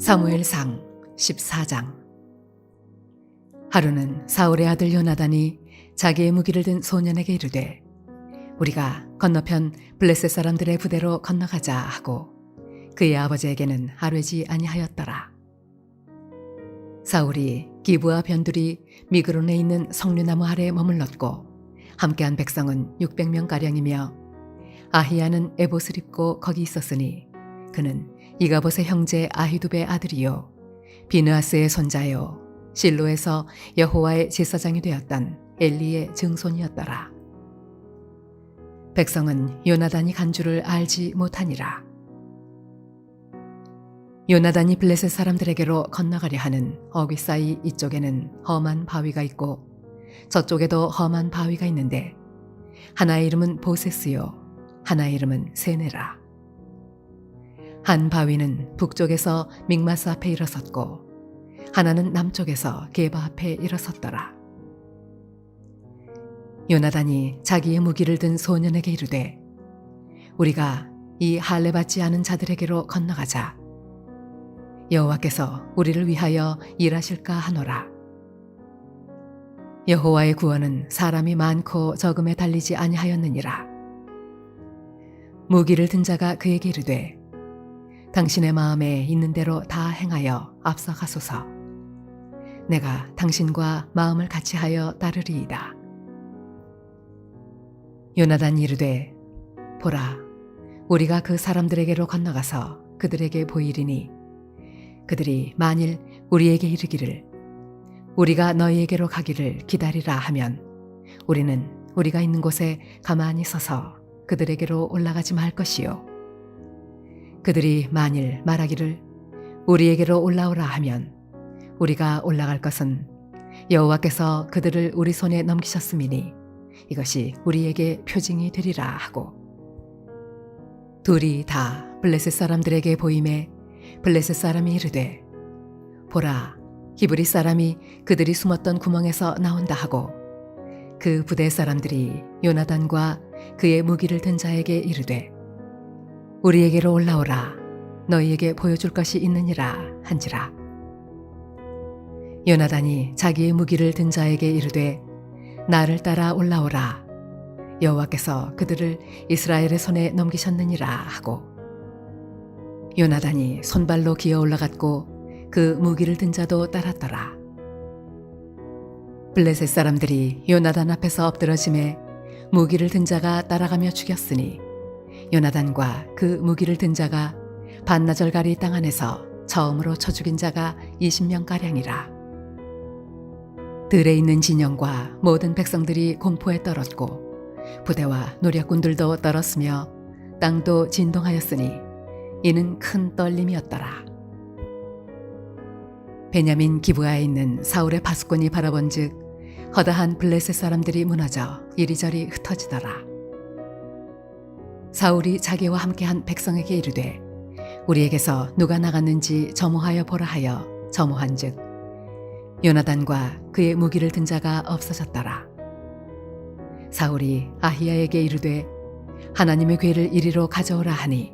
사무엘상 14장. 하루는 사울의 아들 요나단이 자기의 무기를 든 소년에게 이르되 우리가 건너편 블레셋 사람들의 부대로 건너가자 하고 그의 아버지에게는 아뢰지 아니하였더라. 사울이 기브와 변두리 미그론에 있는 석류나무 아래에 머물렀고 함께한 백성은 600명가량이며 아히야는 에봇을 입고 거기 있었으니 그는 이가봇의 형제 아히두베의 아들이요 비느하스의 손자요 실로에서 여호와의 제사장이 되었던 엘리의 증손이었더라. 백성은 요나단이 간 줄을 알지 못하니라. 요나단이 블레셋 사람들에게로 건너가려 하는 어귀 사이 이쪽에는 험한 바위가 있고 저쪽에도 험한 바위가 있는데 하나의 이름은 보세스요 하나의 이름은 세네라. 한 바위는 북쪽에서 믹마스 앞에 일어섰고 하나는 남쪽에서 게바 앞에 일어섰더라. 요나단이 자기의 무기를 든 소년에게 이르되 우리가 이 할례 받지 않은 자들에게로 건너가자. 여호와께서 우리를 위하여 일하실까 하노라. 여호와의 구원은 사람이 많고 적음에 달리지 아니하였느니라. 무기를 든 자가 그에게 이르되 당신의 마음에 있는 대로 다 행하여 앞서가소서. 내가 당신과 마음을 같이하여 따르리이다. 요나단이 이르되 보라, 우리가 그 사람들에게로 건너가서 그들에게 보이리니 그들이 만일 우리에게 이르기를 우리가 너희에게로 가기를 기다리라 하면 우리는 우리가 있는 곳에 가만히 서서 그들에게로 올라가지 말 것이요 그들이 만일 말하기를 우리에게로 올라오라 하면 우리가 올라갈 것은 여호와께서 그들을 우리 손에 넘기셨음이니 이것이 우리에게 표징이 되리라 하고 둘이 다 블레셋 사람들에게 보임에 블레셋 사람이 이르되 보라, 히브리 사람이 그들이 숨었던 구멍에서 나온다 하고 그 부대 사람들이 요나단과 그의 무기를 든 자에게 이르되 우리에게로 올라오라. 너희에게 보여줄 것이 있느니라 한지라. 요나단이 자기의 무기를 든 자에게 이르되 나를 따라 올라오라. 여호와께서 그들을 이스라엘의 손에 넘기셨느니라 하고 요나단이 손발로 기어 올라갔고 그 무기를 든 자도 따랐더라. 블레셋 사람들이 요나단 앞에서 엎드러짐에 무기를 든 자가 따라가며 죽였으니 요나단과 그 무기를 든 자가 반나절가리 땅 안에서 처음으로 쳐 죽인 자가 20명가량이라. 들에 있는 진영과 모든 백성들이 공포에 떨었고 부대와 노략군들도 떨었으며 땅도 진동하였으니 이는 큰 떨림이었더라. 베냐민 기브아에 있는 사울의 파수꾼이 바라본즉 허다한 블레셋 사람들이 무너져 이리저리 흩어지더라. 사울이 자기와 함께한 백성에게 이르되 우리에게서 누가 나갔는지 점호하여 보라 하여 점호한즉 요나단과 그의 무기를 든 자가 없어졌더라. 사울이 아히야에게 이르되 하나님의 궤를 이리로 가져오라 하니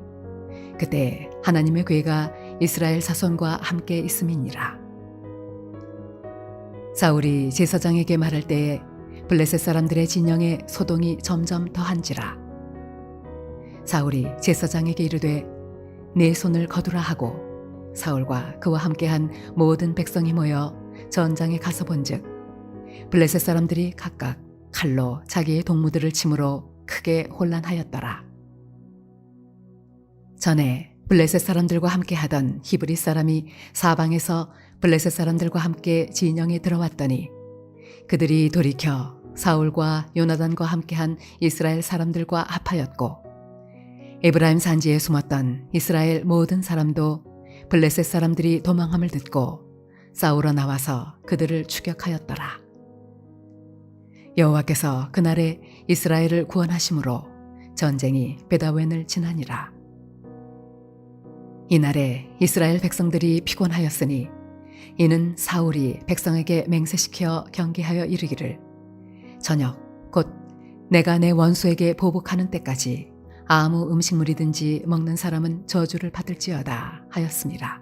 그때 하나님의 궤가 이스라엘 자손과 함께 있음이니라. 사울이 제사장에게 말할 때에 블레셋 사람들의 진영에 소동이 점점 더한지라. 사울이 제사장에게 이르되 내 손을 거두라 하고 사울과 그와 함께한 모든 백성이 모여 전장에 가서 본즉 블레셋 사람들이 각각 칼로 자기의 동무들을 치므로 크게 혼란하였더라. 전에 블레셋 사람들과 함께하던 히브리 사람이 사방에서 블레셋 사람들과 함께 진영에 들어왔더니 그들이 돌이켜 사울과 요나단과 함께한 이스라엘 사람들과 합하였고 에브라임 산지에 숨었던 이스라엘 모든 사람도 블레셋 사람들이 도망함을 듣고 싸우러 나와서 그들을 추격하였더라. 여호와께서 그날에 이스라엘을 구원하심으로 전쟁이 베다웬을 지나니라. 이날에 이스라엘 백성들이 피곤하였으니 이는 사울이 백성에게 맹세시켜 경계하여 이르기를 저녁 곧 내가 내 원수에게 보복하는 때까지 아무 음식물이든지 먹는 사람은 저주를 받을지어다 하였습니다.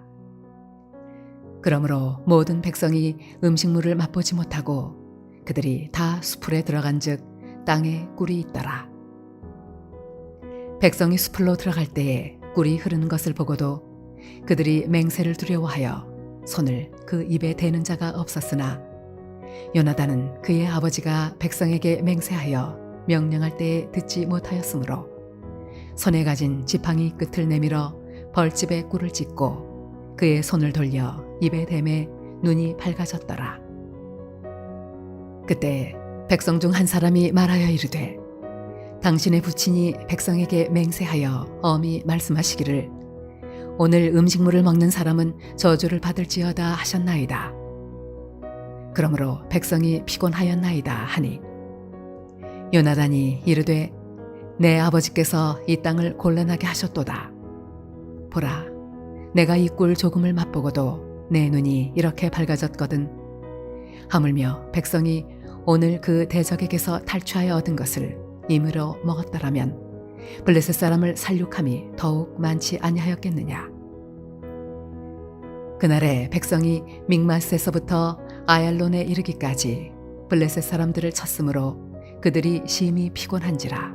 그러므로 모든 백성이 음식물을 맛보지 못하고 그들이 다 수풀에 들어간즉 땅에 꿀이 있더라. 백성이 수풀로 들어갈 때에 꿀이 흐르는 것을 보고도 그들이 맹세를 두려워하여 손을 그 입에 대는 자가 없었으나 요나단은 그의 아버지가 백성에게 맹세하여 명령할 때에 듣지 못하였으므로 손에 가진 지팡이 끝을 내밀어 벌집에 꿀을 찢고 그의 손을 돌려 입에 대매 눈이 밝아졌더라. 그때 백성 중 한 사람이 말하여 이르되 당신의 부친이 백성에게 맹세하여 엄히 말씀하시기를 오늘 음식물을 먹는 사람은 저주를 받을지어다 하셨나이다. 그러므로 백성이 피곤하였나이다 하니 요나단이 이르되 내 아버지께서 이 땅을 곤란하게 하셨도다. 보라, 내가 이 꿀 조금을 맛보고도 내 눈이 이렇게 밝아졌거든. 하물며 백성이 오늘 그 대적에게서 탈취하여 얻은 것을 임의로 먹었더라면 블레셋 사람을 살육함이 더욱 많지 아니하였겠느냐. 그날에 백성이 믹마스에서부터 아얄론에 이르기까지 블레셋 사람들을 쳤으므로 그들이 심히 피곤한지라.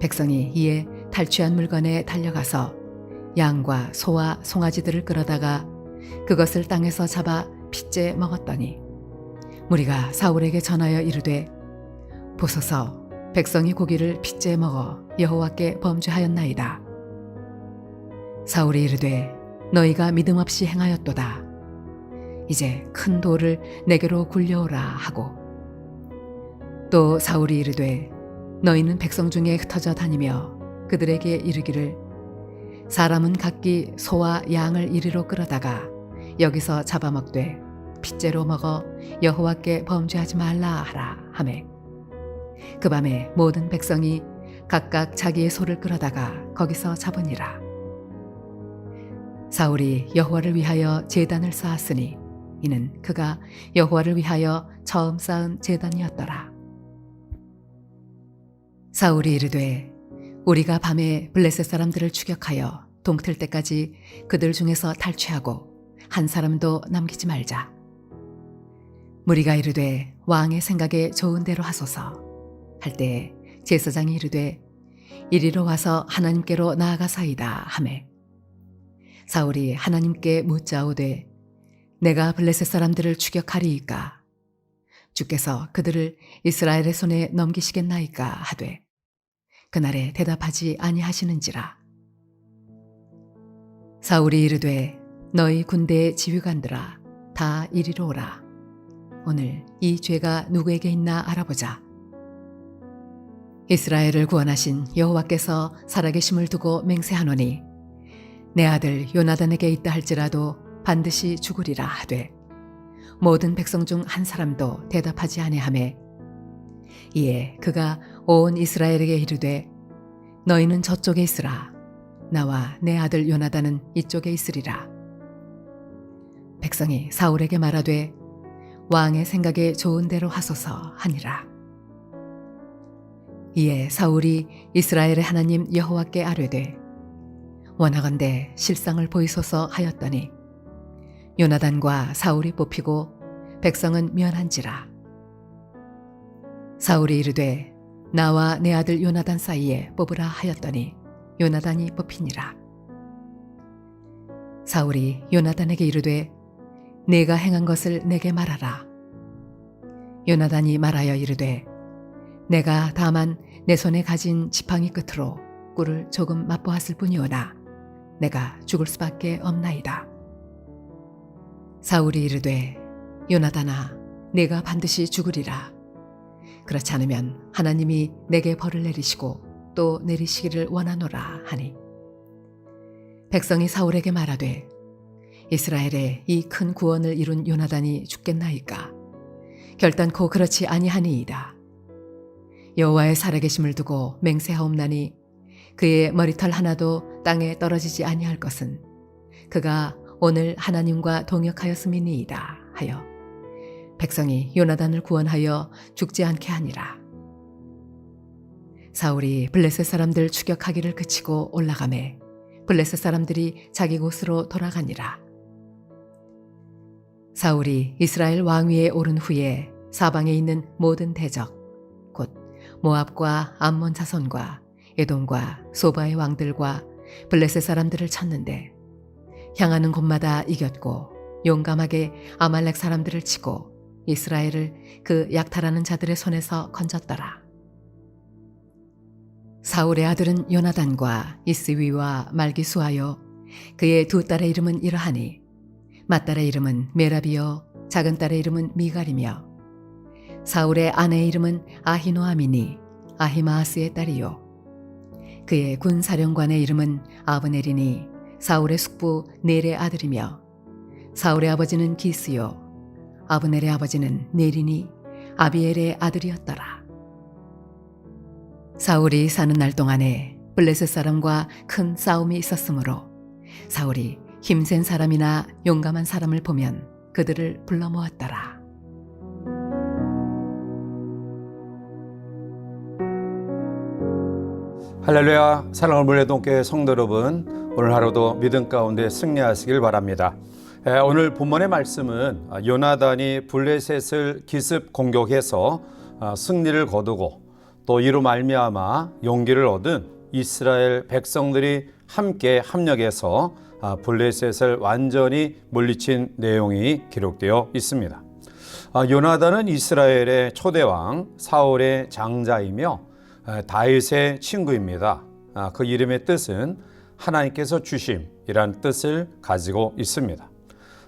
백성이 이에 탈취한 물건에 달려가서 양과 소와 송아지들을 끌어다가 그것을 땅에서 잡아 핏째 먹었더니 무리가 사울에게 전하여 이르되 보소서, 백성이 고기를 핏째 먹어 여호와께 범죄하였나이다. 사울이 이르되 너희가 믿음 없이 행하였도다. 이제 큰 돌을 내게로 굴려오라 하고 또 사울이 이르되 너희는 백성 중에 흩어져 다니며 그들에게 이르기를 사람은 각기 소와 양을 이리로 끌어다가 여기서 잡아먹되 핏째로 먹어 여호와께 범죄하지 말라 하라 하매 그 밤에 모든 백성이 각각 자기의 소를 끌어다가 거기서 잡으니라. 사울이 여호와를 위하여 제단을 쌓았으니 이는 그가 여호와를 위하여 처음 쌓은 제단이었더라. 사울이 이르되 우리가 밤에 블레셋 사람들을 추격하여 동틀 때까지 그들 중에서 탈취하고 한 사람도 남기지 말자. 무리가 이르되 왕의 생각에 좋은 대로 하소서 할 때에 제사장이 이르되 이리로 와서 하나님께로 나아가사이다 하매 사울이 하나님께 묻자오되 내가 블레셋 사람들을 추격하리이까 주께서 그들을 이스라엘의 손에 넘기시겠나이까 하되 그날에 대답하지 아니하시는지라. 사울이 이르되 너희 군대의 지휘관들아 다 이리로 오라. 오늘 이 죄가 누구에게 있나 알아보자. 이스라엘을 구원하신 여호와께서 살아계심을 두고 맹세하노니 내 아들 요나단에게 있다 할지라도 반드시 죽으리라 하되 모든 백성 중 한 사람도 대답하지 아니하매 이에 그가 온 이스라엘에게 이르되 너희는 저쪽에 있으라. 나와 내 아들 요나단은 이쪽에 있으리라. 백성이 사울에게 말하되 왕의 생각에 좋은 대로 하소서 하니라. 이에 사울이 이스라엘의 하나님 여호와께 아뢰되 원하건대 실상을 보이소서 하였더니 요나단과 사울이 뽑히고 백성은 면한지라. 사울이 이르되 나와 내 아들 요나단 사이에 뽑으라 하였더니 요나단이 뽑히니라. 사울이 요나단에게 이르되 내가 행한 것을 내게 말하라. 요나단이 말하여 이르되 내가 다만 내 손에 가진 지팡이 끝으로 꿀을 조금 맛보았을 뿐이오나 내가 죽을 수밖에 없나이다. 사울이 이르되 요나단아 내가 반드시 죽으리라. 그렇지 않으면 하나님이 내게 벌을 내리시고 또 내리시기를 원하노라 하니 백성이 사울에게 말하되 이스라엘의 이 큰 구원을 이룬 요나단이 죽겠나이까. 결단코 그렇지 아니하니이다. 여호와의 살아계심을 두고 맹세하옵나니 그의 머리털 하나도 땅에 떨어지지 아니할 것은 그가 오늘 하나님과 동역하였음이니이다 하여 백성이 요나단을 구원하여 죽지 않게 하니라. 사울이 블레셋 사람들 추격하기를 그치고 올라가매 블레셋 사람들이 자기 곳으로 돌아가니라. 사울이 이스라엘 왕위에 오른 후에 사방에 있는 모든 대적, 곧 모압과 암몬 자손과 에돔과 소바의 왕들과 블레셋 사람들을 쳤는데 향하는 곳마다 이겼고 용감하게 아말렉 사람들을 치고 이스라엘을 그 약탈하는 자들의 손에서 건졌더라. 사울의 아들은 요나단과 이스위와 말기수하여 그의 두 딸의 이름은 이러하니 맏딸의 이름은 메라비요 작은 딸의 이름은 미갈이며 사울의 아내의 이름은 아히노아미니 아히마아스의 딸이요 그의 군사령관의 이름은 아브넬이니 사울의 숙부 넬의 아들이며 사울의 아버지는 기스요 아브넬의 아버지는 넬이니 아비엘의 아들이었더라. 사울이 사는 날 동안에 블레셋 사람과 큰 싸움이 있었으므로 사울이 힘센 사람이나 용감한 사람을 보면 그들을 불러 모았더라. 할렐루야. 사랑하는 물레동교회 성도 여러분, 오늘 하루도 믿음 가운데 승리하시길 바랍니다. 오늘 본문의 말씀은 요나단이 블레셋을 기습 공격해서 승리를 거두고 또 이로 말미암아 용기를 얻은 이스라엘 백성들이 함께 합력해서 블레셋을 완전히 물리친 내용이 기록되어 있습니다. 요나단은 이스라엘의 초대왕 사울의 장자이며 다윗의 친구입니다. 그 이름의 뜻은 하나님께서 주심이란 뜻을 가지고 있습니다.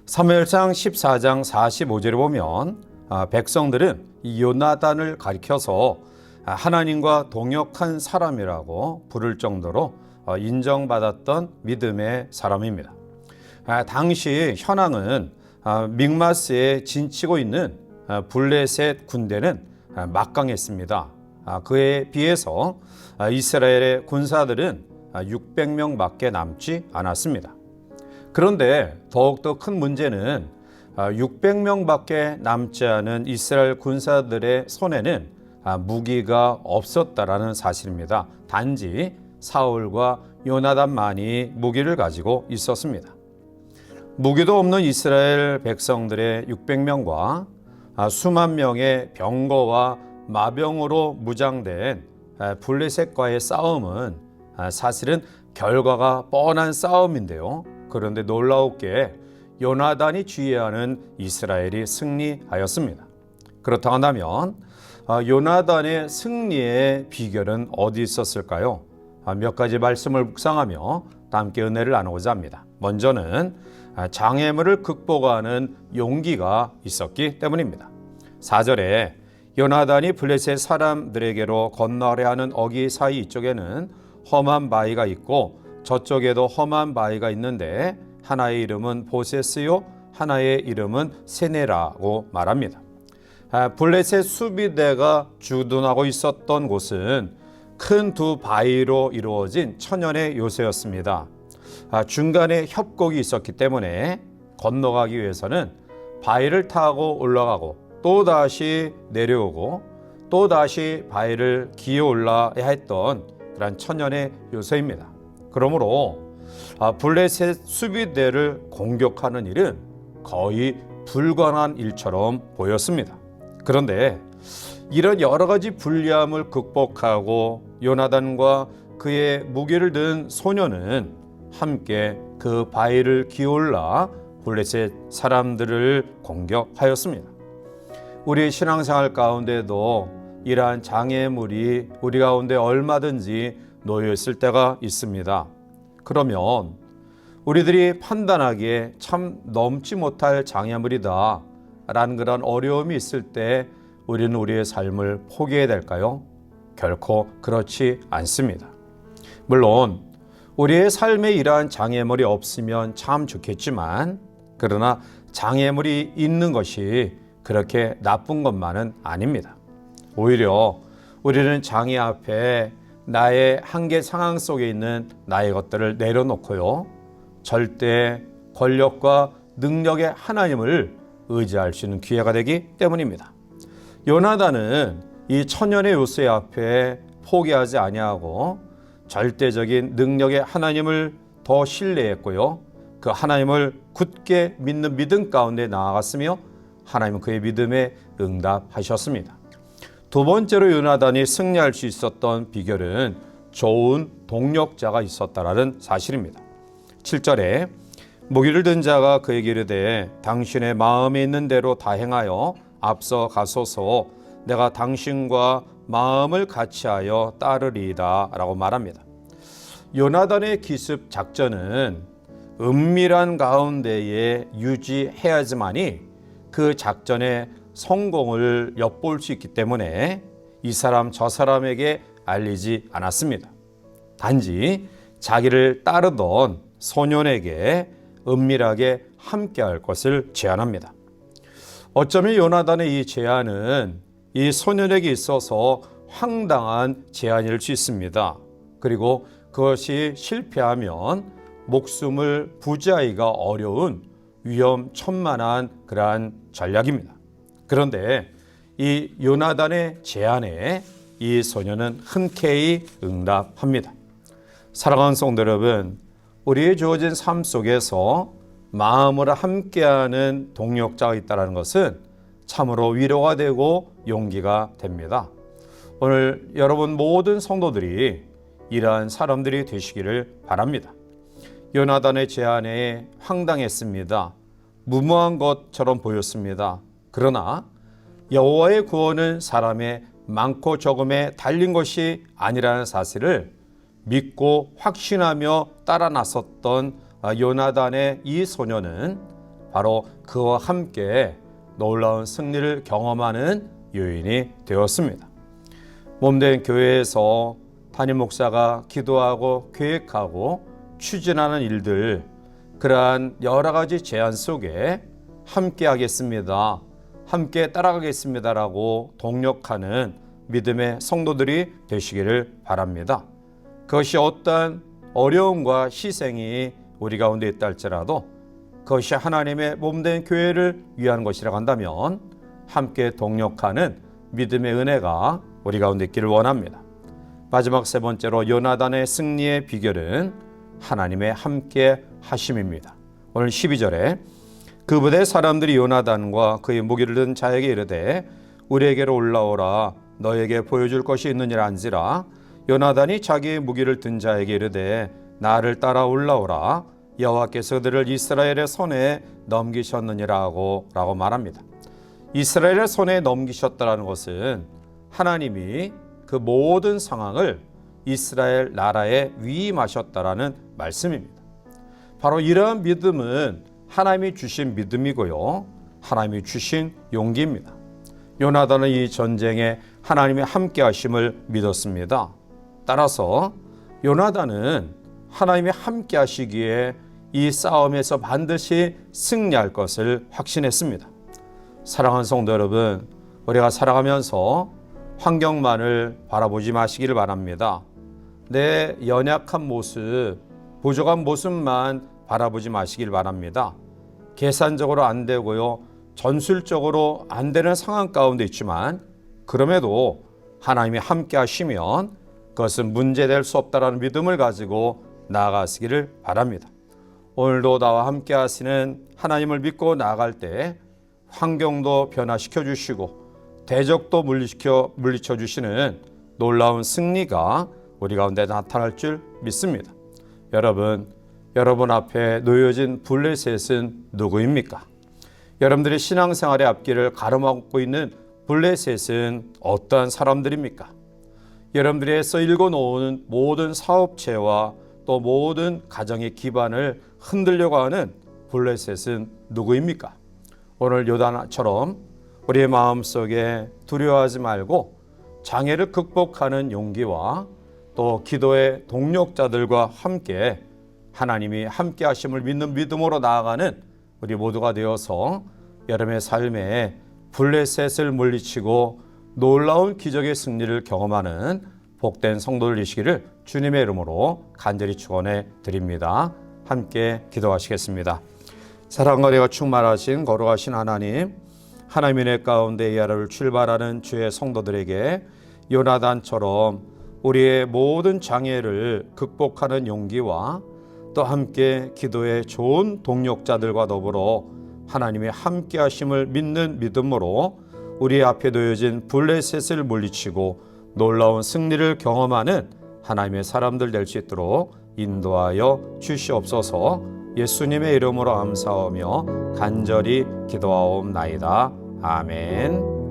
사무엘상 14장 45절에 보면 백성들은 이 요나단을 가리켜서 하나님과 동역한 사람이라고 부를 정도로 인정받았던 믿음의 사람입니다. 당시 현황은 믹마스에 진치고 있는 블레셋 군대는 막강했습니다. 그에 비해서 이스라엘의 군사들은 600명밖에 남지 않았습니다. 그런데 더욱더 큰 문제는 600명밖에 남지 않은 이스라엘 군사들의 손에는 무기가 없었다라는 사실입니다. 단지 사울과 요나단만이 무기를 가지고 있었습니다. 무기도 없는 이스라엘 백성들의 600명과 수만 명의 병거와 마병으로 무장된 블레셋과의 싸움은 사실은 결과가 뻔한 싸움인데요. 그런데 놀라웠게 요나단이 지휘하는 이스라엘이 승리하였습니다. 그렇다고 한다면 요나단의 승리의 비결은 어디 있었을까요? 몇 가지 말씀을 묵상하며 함께 은혜를 나누고자 합니다. 먼저는 장애물을 극복하는 용기가 있었기 때문입니다. 4절에 요나단이 블레셋 사람들에게로 건너려 하는 어기 사이 이쪽에는 험한 바위가 있고 저쪽에도 험한 바위가 있는데 하나의 이름은 보세스요 하나의 이름은 세네라고 말합니다. 블레셋 수비대가 주둔하고 있었던 곳은 큰 두 바위로 이루어진 천연의 요새였습니다. 중간에 협곡이 있었기 때문에 건너가기 위해서는 바위를 타고 올라가고 또다시 내려오고 또다시 바위를 기어 올라야 했던 그런 천연의 요새입니다. 그러므로 블레셋 수비대를 공격하는 일은 거의 불가능한 일처럼 보였습니다. 그런데 이런 여러 가지 불리함을 극복하고 요나단과 그의 무기를 든 소녀는 함께 그 바위를 기어올라 블레셋 사람들을 공격하였습니다. 우리 신앙생활 가운데도 이러한 장애물이 우리 가운데 얼마든지 놓여 있을 때가 있습니다. 그러면 우리들이 판단하기에 참 넘지 못할 장애물이다 라는 그런 어려움이 있을 때 우리는 우리의 삶을 포기해야 될까요? 결코 그렇지 않습니다. 물론 우리의 삶에 이러한 장애물이 없으면 참 좋겠지만 그러나 장애물이 있는 것이 그렇게 나쁜 것만은 아닙니다. 오히려 우리는 장애 앞에 나의 한계 상황 속에 있는 나의 것들을 내려놓고요. 절대 권력과 능력의 하나님을 의지할 수 있는 기회가 되기 때문입니다. 요나단은 이 천연의 요새 앞에 포기하지 아니하고 절대적인 능력의 하나님을 더 신뢰했고요. 그 하나님을 굳게 믿는 믿음 가운데 나아갔으며 하나님은 그의 믿음에 응답하셨습니다. 두 번째로 요나단이 승리할 수 있었던 비결은 좋은 동력자가 있었다라는 사실입니다. 7절에 무기를 든 자가 그에게 이르되 당신의 마음에 있는 대로 다 행하여 앞서 가소서 내가 당신과 마음을 같이하여 따르리이다 라고 말합니다. 요나단의 기습 작전은 은밀한 가운데에 유지해야지만이 그 작전의 성공을 엿볼 수 있기 때문에 이 사람 저 사람에게 알리지 않았습니다. 단지 자기를 따르던 소년에게 은밀하게 함께할 것을 제안합니다. 어쩌면 요나단의 이 제안은 이 소년에게 있어서 황당한 제안일 수 있습니다. 그리고 그것이 실패하면 목숨을 부지하기가 어려운 위험천만한 그러한 전략입니다. 그런데 이 요나단의 제안에 이 소년은 흔쾌히 응답합니다. 사랑하는 성도 여러분, 우리의 주어진 삶 속에서 마음으로 함께하는 동력자가 있다는 것은 참으로 위로가 되고 용기가 됩니다. 오늘 여러분 모든 성도들이 이러한 사람들이 되시기를 바랍니다. 요나단의 제안에 황당했습니다. 무모한 것처럼 보였습니다. 그러나 여호와의 구원은 사람의 많고 적음에 달린 것이 아니라는 사실을 믿고 확신하며 따라 나섰던 요나단의 이 소년은 바로 그와 함께 놀라운 승리를 경험하는 요인이 되었습니다. 몸된 교회에서 담임 목사가 기도하고 계획하고 추진하는 일들, 그러한 여러 가지 제안 속에 함께 하겠습니다, 함께 따라가겠습니다라고 동력하는 믿음의 성도들이 되시기를 바랍니다. 그것이 어떠한 어려움과 희생이 우리 가운데 있다 할지라도 그것이 하나님의 몸된 교회를 위한 것이라고 한다면 함께 동력하는 믿음의 은혜가 우리 가운데 있기를 원합니다. 마지막 세 번째로 요나단의 승리의 비결은 하나님의 함께 하심입니다. 오늘 12절에 그 부대 사람들이 요나단과 그의 무기를 든 자에게 이르되 우리에게로 올라오라 너에게 보여줄 것이 있느니라 한지라 요나단이 자기의 무기를 든 자에게 이르되 나를 따라 올라오라 여호와께서 그들을 이스라엘의 손에 넘기셨느니라고 말합니다. 이스라엘의 손에 넘기셨다는 것은 하나님이 그 모든 상황을 이스라엘 나라에 위임하셨다라는 말씀입니다. 바로 이러한 믿음은 하나님이 주신 믿음이고요, 하나님이 주신 용기입니다. 요나단은 이 전쟁에 하나님의 함께 하심을 믿었습니다. 따라서 요나단은 하나님이 함께 하시기에 이 싸움에서 반드시 승리할 것을 확신했습니다. 사랑하는 성도 여러분, 우리가 살아가면서 환경만을 바라보지 마시기를 바랍니다. 내 연약한 모습, 부족한 모습만 바라보지 마시길 바랍니다. 계산적으로 안 되고요, 전술적으로 안 되는 상황 가운데 있지만 그럼에도 하나님이 함께 하시면 그것은 문제될 수 없다는 믿음을 가지고 나아가시기를 바랍니다. 오늘도 나와 함께 하시는 하나님을 믿고 나아갈 때 환경도 변화시켜 주시고 대적도 물리쳐 주시는 놀라운 승리가 우리 가운데 나타날 줄 믿습니다. 여러분 앞에 놓여진 블레셋은 누구입니까? 여러분들의 신앙생활의 앞길을 가로막고 있는 블레셋은 어떠한 사람들입니까? 여러분들이 애써 읽어놓은 모든 사업체와 또 모든 가정의 기반을 흔들려고 하는 블레셋은 누구입니까? 오늘 요나단처럼 우리의 마음속에 두려워하지 말고 장애를 극복하는 용기와 또 기도의 동력자들과 함께 하나님이 함께 하심을 믿는 믿음으로 나아가는 우리 모두가 되어서 여러분의 삶에 블레셋을 물리치고 놀라운 기적의 승리를 경험하는 복된 성도들 되시기를 주님의 이름으로 간절히 축원해 드립니다. 함께 기도하시겠습니다. 사랑과 은혜가 충만하신 거룩하신 하나님, 하나님의 은혜 가운데 이 하루를 출발하는 주의 성도들에게 요나단처럼 우리의 모든 장애를 극복하는 용기와 또 함께 기도의 좋은 동력자들과 더불어 하나님의 함께 하심을 믿는 믿음으로 우리 앞에 놓여진 블레셋을 물리치고 놀라운 승리를 경험하는 하나님의 사람들 될 수 있도록 인도하여 주시옵소서. 예수님의 이름으로 감사하며 간절히 기도하옵나이다. 아멘.